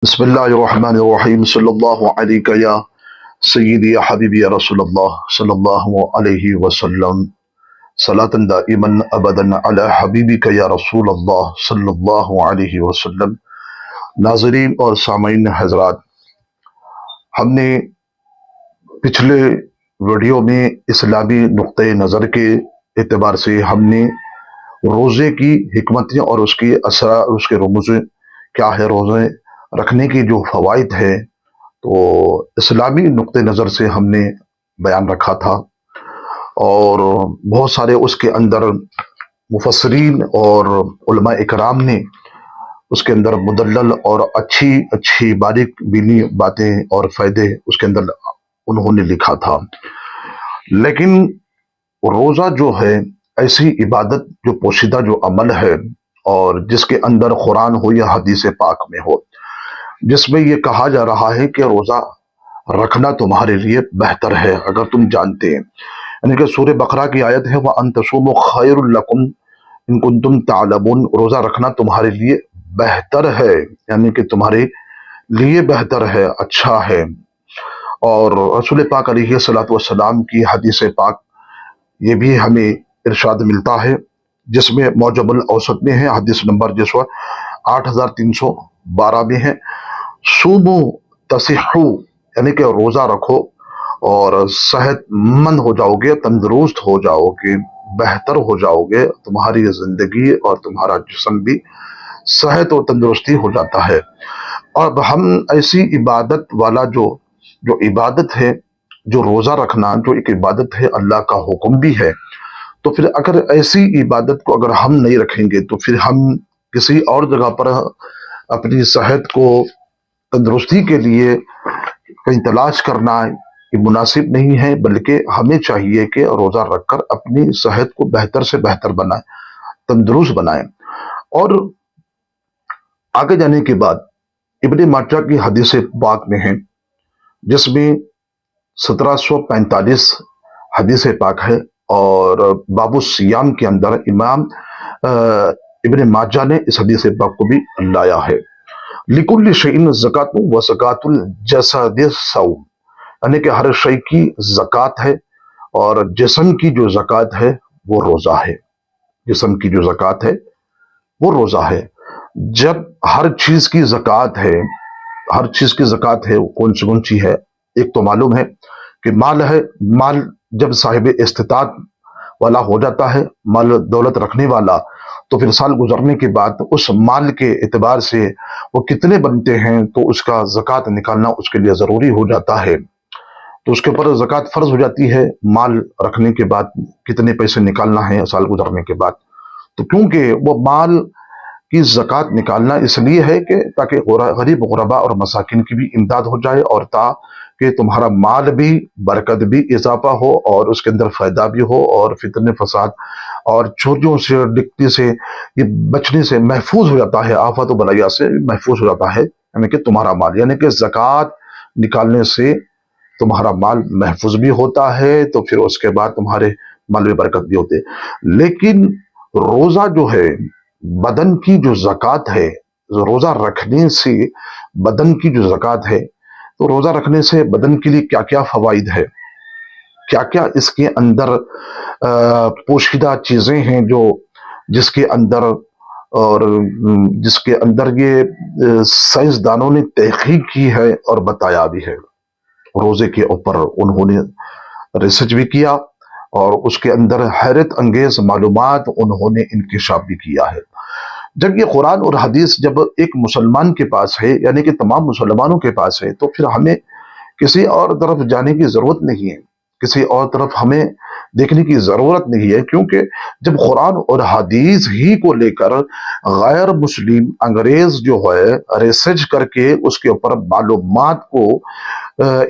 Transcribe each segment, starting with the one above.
بسم اللہ الرحمن الرحیم صلی اللہ علیہ یا سیدی یا حبیبی یا رسول اللہ صلی اللہ علیہ وسلم صلاۃ دائما ابدا علی حبیبک یا رسول اللہ صلی اللہ علیہ وسلم۔ ناظرین اور سامعین حضرات، ہم نے پچھلے ویڈیو میں اسلامی نقطۂ نظر کے اعتبار سے ہم نے روزے کی حکمتیں اور اس کے اثرات، اس کے رموز کیا ہے، روزے رکھنے کی جو فوائد ہے، تو اسلامی نقطۂ نظر سے ہم نے بیان رکھا تھا، اور بہت سارے اس کے اندر مفسرین اور علماء اکرام نے اس کے اندر مدلل اور اچھی باریک بینی باتیں اور فائدے اس کے اندر انہوں نے لکھا تھا۔ لیکن روزہ جو ہے ایسی عبادت جو پوشیدہ جو عمل ہے، اور جس کے اندر قرآن ہو یا حدیث پاک میں ہو، جس میں یہ کہا جا رہا ہے کہ روزہ رکھنا تمہارے لیے بہتر ہے اگر تم جانتے ہیں، یعنی کہ سورہ بقرہ کی آیت ہے وَأَن تَصُومُوا خَيْرٌ لَكُمْ إِن كُنتُمْ تَعْلَمُونَ، روزہ رکھنا تمہارے لیے بہتر ہے، یعنی کہ تمہارے لیے بہتر ہے، اچھا ہے۔ اور رسول پاک علیہ الصلوۃ والسلام کی حدیث پاک یہ بھی ہمیں ارشاد ملتا ہے، جس میں معجم الاوسط میں ہے، حدیث نمبر جس وہ 8312 میں ہے، صومو تصحو، یعنی کہ روزہ رکھو اور صحت مند ہو جاؤ گے، تندرست ہو جاؤ گے، بہتر ہو جاؤ گے، تمہاری زندگی اور تمہارا جسم بھی صحت اور تندرستی ہو جاتا ہے۔ اور اب ہم ایسی عبادت والا جو عبادت ہے، جو روزہ رکھنا جو ایک عبادت ہے، اللہ کا حکم بھی ہے، تو پھر اگر ایسی عبادت کو اگر ہم نہیں رکھیں گے تو پھر ہم کسی اور جگہ پر اپنی صحت کو تندرستی کے لیے کہیں تلاش کرنا یہ مناسب نہیں ہے، بلکہ ہمیں چاہیے کہ روزہ رکھ کر اپنی صحت کو بہتر سے بہتر بنائیں، تندرست بنائیں۔ اور آگے جانے کے بعد ابن ماجہ کی حدیث پاک میں ہے، جس میں 1745 حدیث پاک ہے، اور باب الصیام کے اندر امام ابن ماجہ نے اس حدیث پاک کو بھی لایا ہے۔ لِكُلِّ شَيْءٍ زَكَاةٌ وَزَكَاةُ الْجَسَدِ الصَّوْمُ، یعنی کہ ہر شے کی زکوٰۃ ہے، اور جسم کی جو زکوٰۃ ہے وہ روزہ ہے، جسم کی جو زکوٰۃ ہے وہ روزہ ہے۔ جب ہر چیز کی زکوٰۃ ہے، ہر چیز کی زکوٰۃ ہے، کون سی ہے؟ ایک تو معلوم ہے کہ مال ہے، مال جب صاحب استطاعت والا ہو جاتا ہے، مال دولت رکھنے والا، تو پھر سال گزرنے کے بعد اس مال کے اعتبار سے وہ کتنے بنتے ہیں تو اس کا زکوٰۃ نکالنا اس کے لیے ضروری ہو جاتا ہے، تو اس کے اوپر زکوٰۃ فرض ہو جاتی ہے، مال رکھنے کے بعد کتنے پیسے نکالنا ہے سال گزرنے کے بعد۔ تو کیونکہ وہ مال کی زکوٰۃ نکالنا اس لیے ہے کہ تاکہ غریب غربا اور مساکین کی بھی امداد ہو جائے، اور تاکہ تمہارا مال بھی برکت بھی اضافہ ہو، اور اس کے اندر فائدہ بھی ہو، اور فتنے فساد اور چوریوں سے ڈکتی سے یہ بچنے سے محفوظ ہو جاتا ہے، آفات و بلایات سے محفوظ ہو جاتا ہے، یعنی کہ تمہارا مال، یعنی کہ زکوٰۃ نکالنے سے تمہارا مال محفوظ بھی ہوتا ہے، تو پھر اس کے بعد تمہارے مال میں برکت بھی ہوتے۔ لیکن روزہ جو ہے، بدن کی جو زکوٰۃ ہے، روزہ رکھنے سے بدن کی جو زکوٰۃ ہے، تو روزہ رکھنے سے بدن کے لیے کیا کیا فوائد ہے، کیا کیا اس کے اندر پوشیدہ چیزیں ہیں جو جس کے اندر اور جس کے اندر یہ سائنسدانوں نے تحقیق کی ہے اور بتایا بھی ہے۔ روزے کے اوپر انہوں نے ریسرچ بھی کیا، اور اس کے اندر حیرت انگیز معلومات انہوں نے انکشاف بھی کیا ہے۔ جب یہ قرآن اور حدیث جب ایک مسلمان کے پاس ہے، یعنی کہ تمام مسلمانوں کے پاس ہے، تو پھر ہمیں کسی اور طرف جانے کی ضرورت نہیں ہے، کسی اور طرف ہمیں دیکھنے کی ضرورت نہیں ہے، کیونکہ جب قرآن اور حدیث ہی کو لے کر غیر مسلم انگریز جو ہے ریسرچ کر کے اس کے اوپر معلومات کو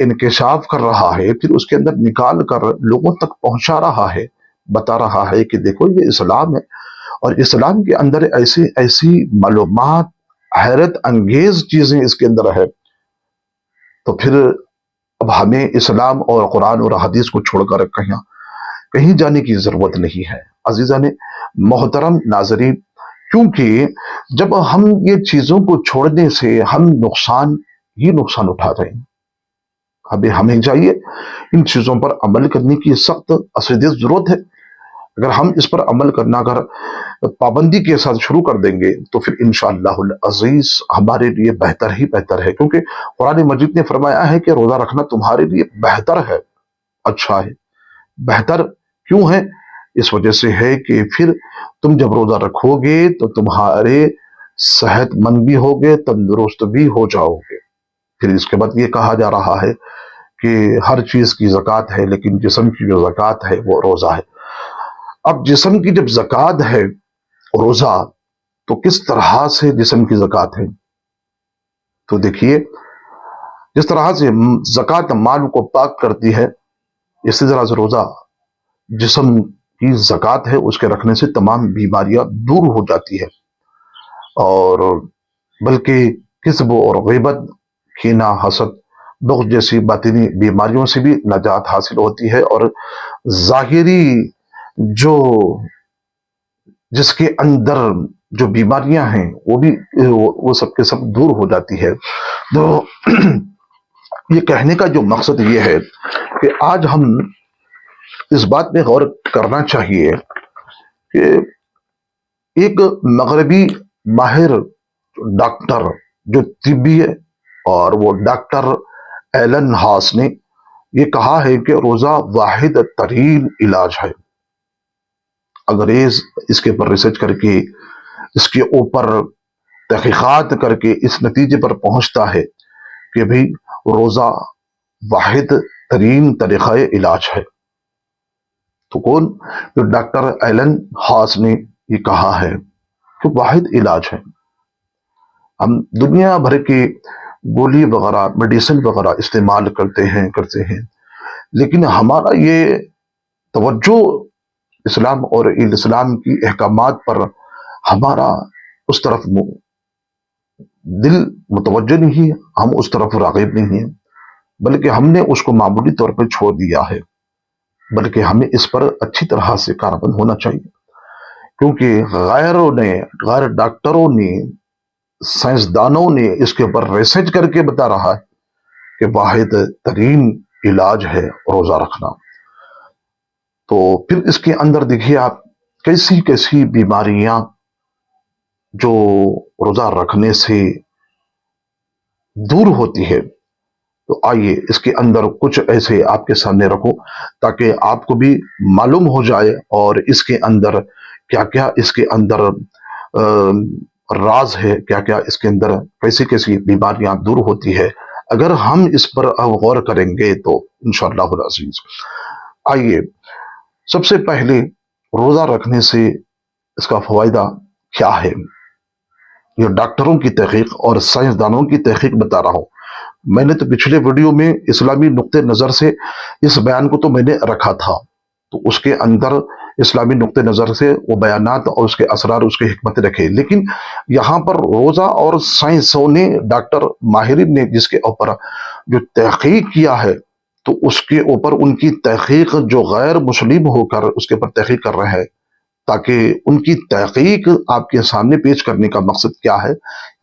انکشاف کر رہا ہے، پھر اس کے اندر نکال کر لوگوں تک پہنچا رہا ہے، بتا رہا ہے کہ دیکھو یہ اسلام ہے، اور اسلام کے اندر ایسی معلومات، حیرت انگیز چیزیں اس کے اندر ہے، تو پھر اب ہمیں اسلام اور قرآن اور حدیث کو چھوڑ کر کہیں جانے کی ضرورت نہیں ہے۔ عزیزان محترم ناظرین، کیونکہ جب ہم یہ چیزوں کو چھوڑنے سے ہم نقصان ہی نقصان اٹھا رہے ہیں. ہمیں چاہیے ان چیزوں پر عمل کرنے کی سخت اشدید ضرورت ہے. اگر ہم اس پر عمل کرنا اگر پابندی کے ساتھ شروع کر دیں گے تو پھر انشاءاللہ العزیز ہمارے لیے بہتر ہی بہتر ہے. کیونکہ قرآن مجید نے فرمایا ہے کہ روزہ رکھنا تمہارے لیے بہتر ہے، اچھا ہے. بہتر کیوں ہے؟ اس وجہ سے ہے کہ پھر تم جب روزہ رکھو گے تو تمہارے صحت مند بھی ہوگے، تندرست بھی ہو جاؤ گے. پھر اس کے بعد یہ کہا جا رہا ہے کہ ہر چیز کی زکوٰۃ ہے، لیکن جسم کی جو زکوٰۃ ہے وہ روزہ ہے. اب جسم کی جب زکوٰۃ ہے روزہ، تو کس طرح سے جسم کی زکوٰۃ ہے؟ تو دیکھیے، جس طرح سے زکوٰۃ مال کو پاک کرتی ہے، اسی طرح سے روزہ جسم کی زکوٰۃ ہے، اس کے رکھنے سے تمام بیماریاں دور ہو جاتی ہے، اور بلکہ کسب اور غیبت، کینہ، حسد، بغض جیسی باطنی بیماریوں سے بھی نجات حاصل ہوتی ہے، اور ظاہری جو جس کے اندر جو بیماریاں ہیں وہ سب کے سب دور ہو جاتی ہے. تو یہ کہنے کا جو مقصد یہ ہے کہ آج ہم اس بات پہ غور کرنا چاہیے کہ ایک مغربی ماہر ڈاکٹر جو طبی ہے، اور وہ ڈاکٹر ایلن ہاس نے یہ کہا ہے کہ روزہ واحد ترین علاج ہے. انگریز اس کے اوپر ریسرچ کر کے، اس کے اوپر تحقیقات کر کے اس نتیجے پر پہنچتا ہے کہ بھئی روزہ واحد ترین طریقہ علاج ہے. تو کون؟ جو ڈاکٹر ایلن ہاس نے یہ کہا ہے کہ واحد علاج ہے. ہم دنیا بھر کے گولی وغیرہ، میڈیسن وغیرہ استعمال کرتے ہیں، لیکن ہمارا یہ توجہ اسلام اور اسلام کی احکامات پر ہمارا اس طرف دل متوجہ نہیں ہے، ہم اس طرف راغب نہیں ہیں، بلکہ ہم نے اس کو معمولی طور پر چھوڑ دیا ہے. بلکہ ہمیں اس پر اچھی طرح سے کاربند ہونا چاہیے، کیونکہ غیر ڈاکٹروں نے، سائنسدانوں نے اس کے اوپر ریسرچ کر کے بتا رہا ہے کہ واحد ترین علاج ہے روزہ رکھنا. تو پھر اس کے اندر دیکھیے آپ کیسی کیسی بیماریاں جو روزہ رکھنے سے دور ہوتی ہے. تو آئیے اس کے اندر کچھ ایسے آپ کے سامنے رکھو تاکہ آپ کو بھی معلوم ہو جائے، اور اس کے اندر کیا کیا اس کے اندر راز ہے، کیا کیا اس کے اندر کیسی کیسی بیماریاں دور ہوتی ہے. اگر ہم اس پر غور کریں گے تو انشاءاللہ العزیز. آئیے سب سے پہلے روزہ رکھنے سے اس کا فائدہ کیا ہے، یہ ڈاکٹروں کی تحقیق اور سائنسدانوں کی تحقیق بتا رہا ہوں. میں نے تو پچھلے ویڈیو میں اسلامی نقطہ نظر سے اس بیان کو تو میں نے رکھا تھا، تو اس کے اندر اسلامی نقطہ نظر سے وہ بیانات اور اس کے اسرار، اس کے حکمت رکھے. لیکن یہاں پر روزہ اور سائنسوں نے، ڈاکٹر ماہرین نے جس کے اوپر جو تحقیق کیا ہے، تو اس کے اوپر ان کی تحقیق جو غیر مسلم ہو کر اس کے اوپر تحقیق کر رہے ہیں، تاکہ ان کی تحقیق آپ کے سامنے پیش کرنے کا مقصد کیا ہے؟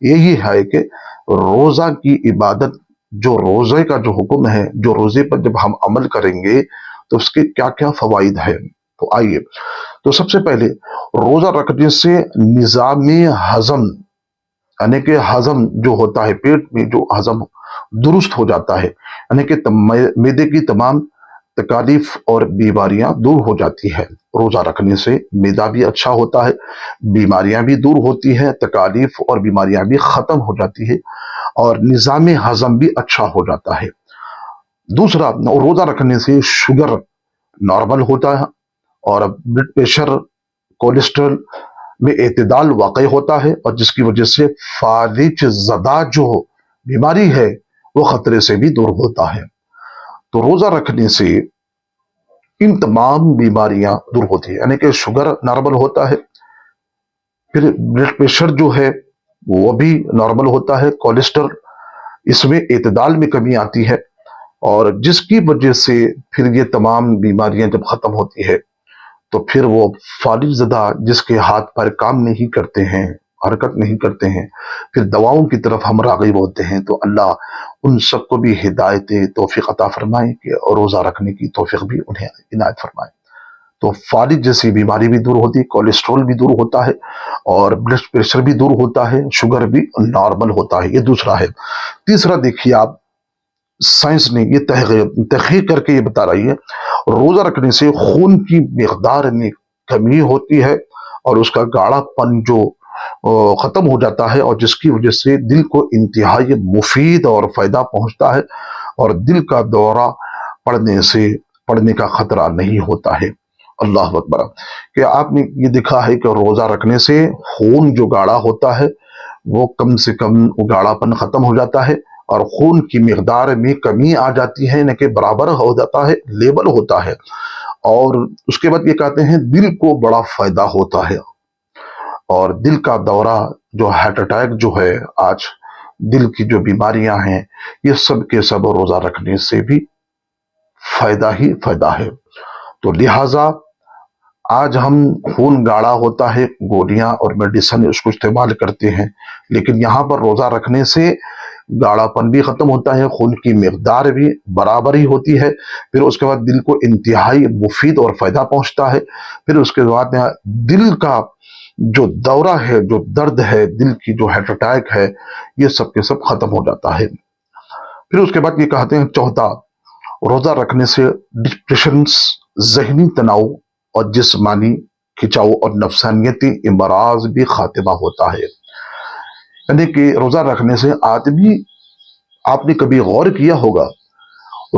یہی ہے کہ روزہ کی عبادت، جو روزے کا جو حکم ہے، جو روزے پر جب ہم عمل کریں گے تو اس کے کیا کیا فوائد ہیں. تو آئیے، تو سب سے پہلے روزہ رکھنے سے نظام ہضم، یعنی کہ ہضم جو ہوتا ہے، پیٹ میں جو ہضم درست ہو جاتا ہے، یعنی کہ معدے کی تمام تکالیف اور بیماریاں دور ہو جاتی ہے. روزہ رکھنے سے معدہ بھی اچھا ہوتا ہے، بیماریاں بھی دور ہوتی ہیں، تکالیف اور بیماریاں بھی ختم ہو جاتی ہے، اور نظام ہضم بھی اچھا ہو جاتا ہے. دوسرا، روزہ رکھنے سے شوگر نارمل ہوتا ہے، اور بلڈ پریشر، کولیسٹرول میں اعتدال واقع ہوتا ہے، اور جس کی وجہ سے فالج زدہ جو بیماری ہے وہ خطرے سے بھی دور ہوتا ہے. تو روزہ رکھنے سے ان تمام بیماریاں دور ہوتی ہیں، یعنی کہ شوگر نارمل ہوتا ہے، پھر بلڈ پریشر جو ہے وہ بھی نارمل ہوتا ہے، کولیسٹرول اس میں اعتدال میں کمی آتی ہے، اور جس کی وجہ سے پھر یہ تمام بیماریاں جب ختم ہوتی ہے تو پھر وہ فارغ زدہ جس کے ہاتھ پیر کام نہیں کرتے ہیں، حرکت نہیں کرتے ہیں، پھر دواؤں کی طرف ہم راغب ہوتے ہیں، تو اللہ ان سب کو بھی ہدایت توفیق عطا فرمائے کہ روزہ رکھنے کی توفیق بھی انہیں عنایت فرمائے۔ تو فالج جیسی بیماری بھی دور ہوتی ہے، کولیسٹرول بھی دور ہوتا ہے، اور بلڈ پریشر بھی دور ہوتا ہے، شوگر بھی نارمل ہوتا ہے۔ یہ دوسرا ہے۔ تیسرا دیکھیے آپ، سائنس نے یہ تحقیق کر کے یہ بتا رہی ہے، روزہ رکھنے سے خون کی مقدار میں کمی ہوتی ہے، اور اس کا گاڑھا پن جو ختم ہو جاتا ہے، اور جس کی وجہ سے دل کو انتہائی مفید اور فائدہ پہنچتا ہے، اور دل کا دورہ پڑنے کا خطرہ نہیں ہوتا ہے۔ اللہ اکبر۔ کہ آپ نے یہ دیکھا ہے کہ روزہ رکھنے سے خون جو گاڑھا ہوتا ہے وہ کم سے کم گاڑھا پن ختم ہو جاتا ہے، اور خون کی مقدار میں کمی آ جاتی ہے، نہ کہ برابر ہو جاتا ہے، لیبل ہوتا ہے۔ اور اس کے بعد یہ کہتے ہیں دل کو بڑا فائدہ ہوتا ہے، اور دل کا دورہ جو ہارٹ اٹیک جو ہے آج دل کی جو بیماریاں ہیں، یہ سب کے سب روزہ رکھنے سے بھی فائدہ ہی فائدہ ہے۔ تو لہٰذا آج ہم خون گاڑھا ہوتا ہے، گولیاں اور میڈیسن اس کو استعمال کرتے ہیں، لیکن یہاں پر روزہ رکھنے سے گاڑھا پن بھی ختم ہوتا ہے، خون کی مقدار بھی برابر ہی ہوتی ہے، پھر اس کے بعد دل کو انتہائی مفید اور فائدہ پہنچتا ہے، پھر اس کے بعد دل کا جو دورہ ہے، جو درد ہے، دل کی جو ہارٹ اٹیک ہے، یہ سب کے سب ختم ہو جاتا ہے۔ پھر اس کے بعد یہ کہتے ہیں چوتھا، روزہ رکھنے سے ڈپریشن، ذہنی تناؤ اور جسمانی کھچاؤ اور نفسانیتی امراض بھی خاتمہ ہوتا ہے۔ یعنی کہ روزہ رکھنے سے آدمی، آپ نے کبھی غور کیا ہوگا،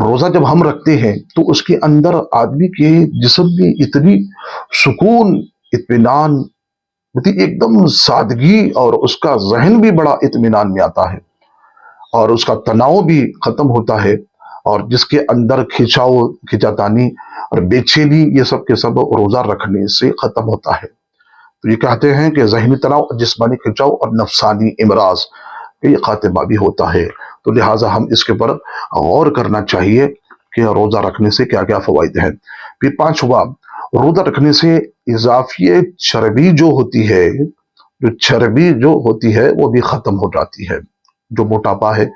روزہ جب ہم رکھتے ہیں تو اس کے اندر آدمی کے جسم میں اتنی سکون، اطمینان، ایک دم سادگی، اور اس کا ذہن بھی بڑا اطمینان میں آتا ہے، اور اس کا تناؤ بھی ختم ہوتا ہے، اور جس کے اندر کھچاتانی اور بے چینی، یہ سب کے سب روزہ رکھنے سے ختم ہوتا ہے۔ تو یہ کہتے ہیں کہ ذہنی تناؤ، جسمانی کھچاؤ اور نفسانی امراض، یہ خاتمہ بھی ہوتا ہے۔ تو لہٰذا ہم اس کے پر غور کرنا چاہیے کہ روزہ رکھنے سے کیا کیا فوائد ہیں۔ پھر پانچواں، روزہ رکھنے سے اضافی چربی جو ہوتی ہے، وہ بھی ختم ہو جاتی ہے۔ جو موٹاپا ہے،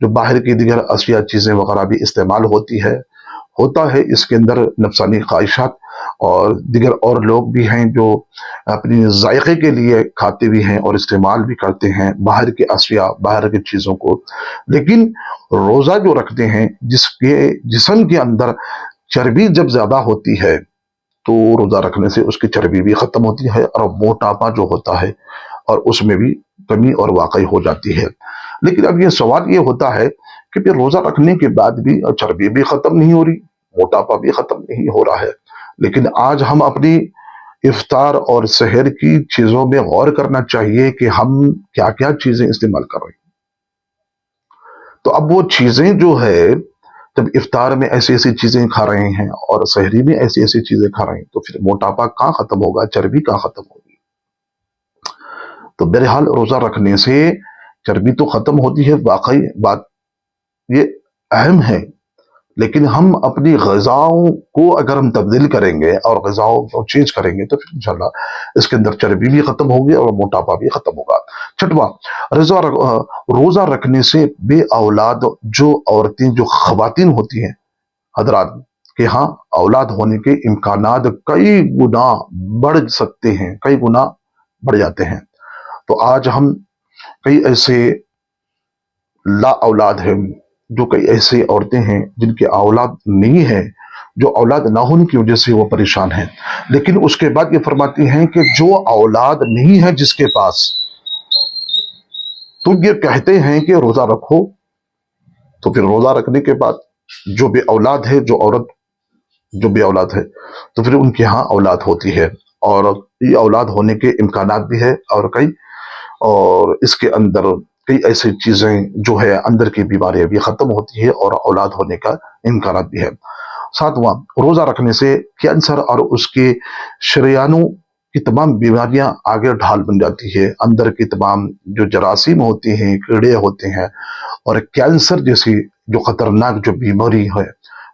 جو باہر کی دیگر اشیاء چیزیں وغیرہ بھی استعمال ہوتا ہے اس کے اندر نفسانی خواہشات، اور دیگر اور لوگ بھی ہیں جو اپنی ذائقے کے لیے کھاتے بھی ہیں اور استعمال بھی کرتے ہیں باہر کی اشیاء، باہر کی چیزوں کو، لیکن روزہ جو رکھتے ہیں جس کے جسم کے اندر چربی جب زیادہ ہوتی ہے تو روزہ رکھنے سے اس کی چربی بھی ختم ہوتی ہے، اور موٹاپا جو ہوتا ہے اور اس میں بھی کمی اور واقعی ہو جاتی ہے۔ لیکن اب یہ سوال یہ ہوتا ہے کہ پھر روزہ رکھنے کے بعد بھی چربی بھی ختم نہیں ہو رہی، موٹاپا بھی ختم نہیں ہو رہا ہے، لیکن آج ہم اپنی افطار اور سحر کی چیزوں میں غور کرنا چاہیے کہ ہم کیا کیا چیزیں استعمال کر رہے ہیں۔ تو اب وہ چیزیں جو ہے، جب افطار میں ایسی ایسی چیزیں کھا رہے ہیں اور سحری میں ایسی ایسی چیزیں کھا رہے ہیں، تو پھر موٹاپا کہاں ختم ہوگا، چربی کہاں ختم ہوگی؟ تو بہرحال روزہ رکھنے سے چربی تو ختم ہوتی ہے، واقعی بات یہ اہم ہے، لیکن ہم اپنی غذاؤں کو اگر ہم تبدیل کریں گے اور غذاؤں کو چینج کریں گے تو پھر انشاءاللہ اس کے اندر چربی بھی ختم ہوگی اور موٹاپا بھی ختم ہوگا۔ چھٹواں، روزہ رکھنے سے بے اولاد جو عورتیں، جو خواتین ہوتی ہیں حضرات، کہ ہاں اولاد ہونے کے امکانات کئی گنا بڑھ سکتے ہیں، کئی گنا بڑھ جاتے ہیں۔ تو آج ہم کئی ایسے لا اولاد ہیں، جو کئی ایسے عورتیں ہیں جن کے اولاد نہیں ہے، جو اولاد نہ ہونے کی وجہ سے وہ پریشان ہیں، لیکن اس کے بعد یہ فرماتی ہیں کہ جو اولاد نہیں ہے جس کے پاس، تو یہ کہتے ہیں کہ روزہ رکھو، تو پھر روزہ رکھنے کے بعد جو بے اولاد ہے، جو عورت جو بے اولاد ہے، تو پھر ان کے ہاں اولاد ہوتی ہے، اور یہ اولاد ہونے کے امکانات بھی ہے، اور اس کے اندر کئی ایسی چیزیں جو ہے اندر کی بیماریاں بھی ختم ہوتی ہے اور اولاد ہونے کا امکانات بھی ہے۔ ساتواں، روزہ رکھنے سے کینسر اور اس کے شریانوں کی تمام بیماریاں آگے ڈھال بن جاتی ہے، اندر کی تمام جو جراثیم ہوتے ہیں، کیڑے ہوتے ہیں، اور کینسر جیسی جو خطرناک جو بیماری ہے